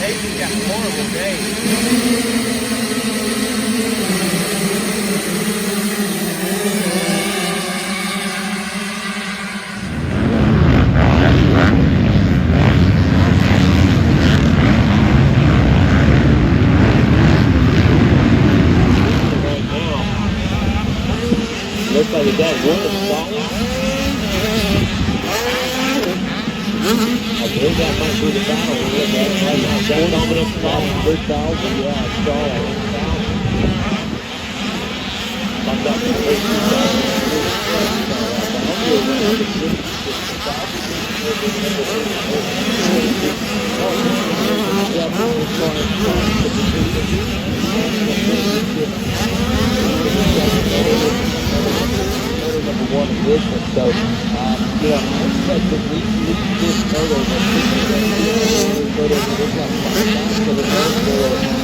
Casey's got a horrible day. Looks like it got one solid. I believe that might be the battle we're looking at right now. That's dominant solid. 3,000, yeah, solid. Popped up to 18,000. Number one in business, so you know, I expect that we can get photos of photos of this like for the most for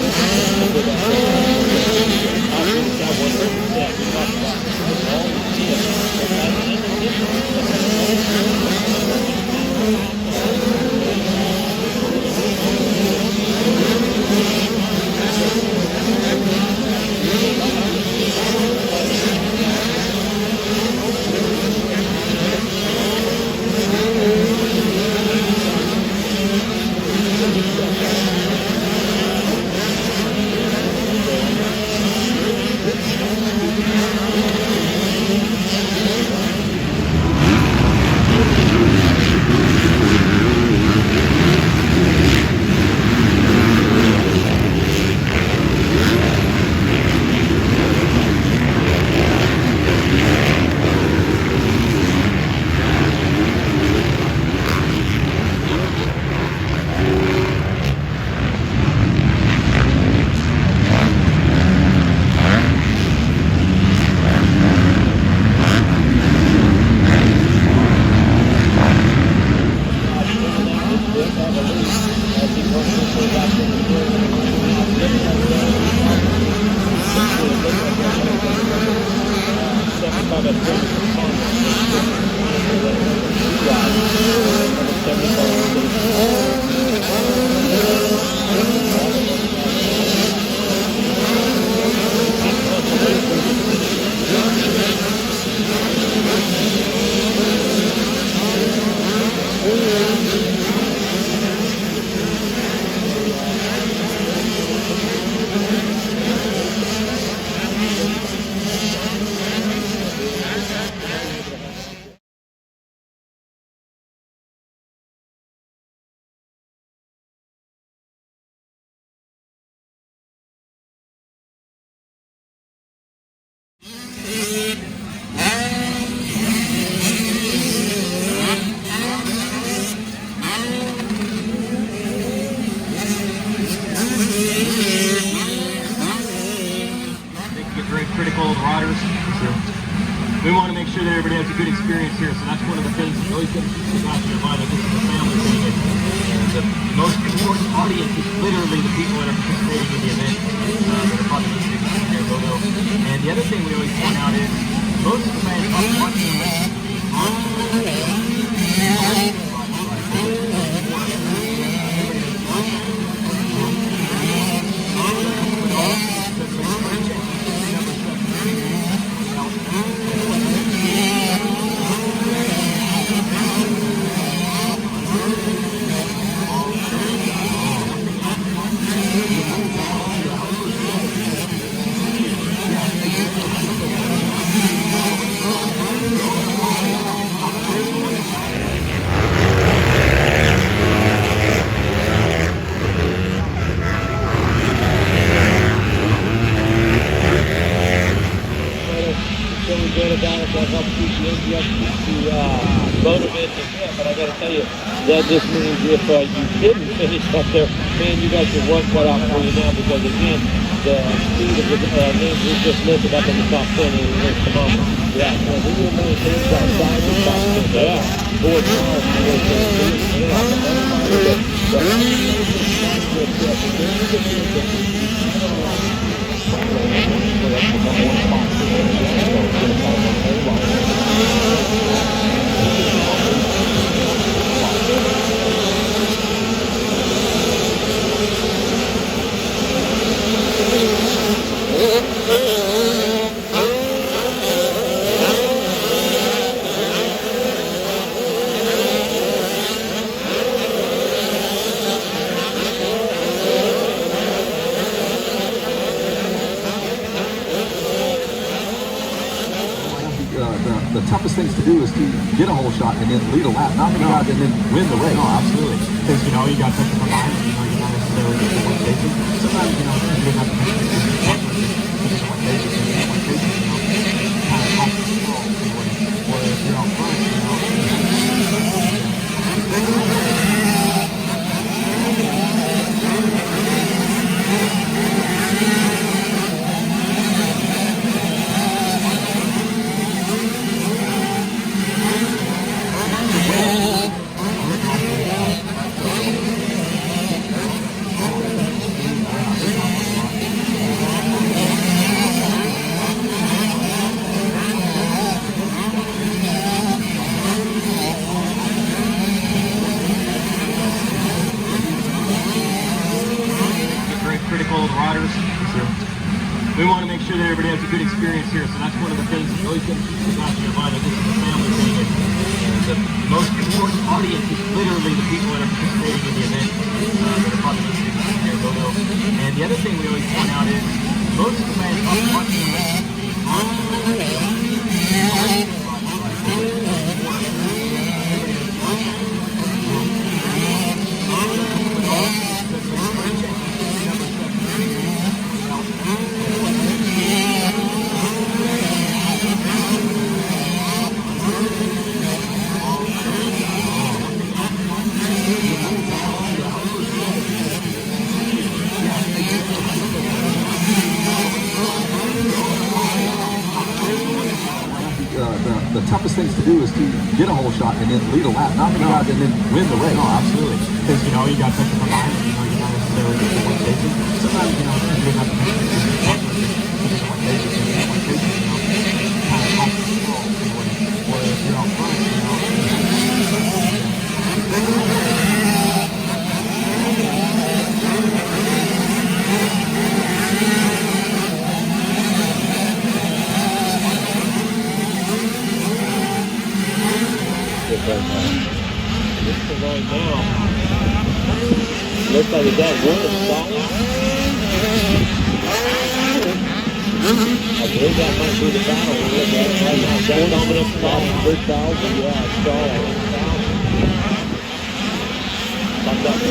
critical of the riders. So we want to make sure that everybody has a good experience here. So that's one of the things that really comes across your mind. That this is a family thing. And the most important audience is literally the people that are participating in the event. That are probably listening to their logo. And the other thing we always point out is most of the fans are watching the race on that just means if you didn't finish up there, man, you got your work cut out for you now, because again, the speed of the names we just lifted up in the top 10 in the moment. Yeah, so we will maintain that size and top 10. Yeah. 4 miles, 4 10. to do is to get a whole shot and then lead a lap, not the guy and then win the race. No, absolutely. Because, you know, you got pressure from behind, you know, you're not necessarily get to one station. Sometimes, you know, you don't have to push one station, you know, kind of have to control. Or if you're out front, you know, very critical of the riders. We want to make sure that everybody has a good experience here, so that's one of the things that always gets in the back of your mind, that this is a family thing, and the most important audience is literally the people that are participating in the event, that are probably listening to this here, Logo. And the other thing we always point out is, most of the fans are watching the race the toughest things to do is to get a whole shot and then lead a lap, not the guy and then win the race. No, absolutely. Because, you know, you got pressure from behind, you know, you're not necessarily get to one station. Sometimes, you know, you don't have to push one station, you know, kind of have to control. Or if you're out front, you know, This right now looks like it got one solid. I believe that might be the battle. We're looking at right now. That dominant spot, 3,000. Yeah, solid. Comes up to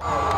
1.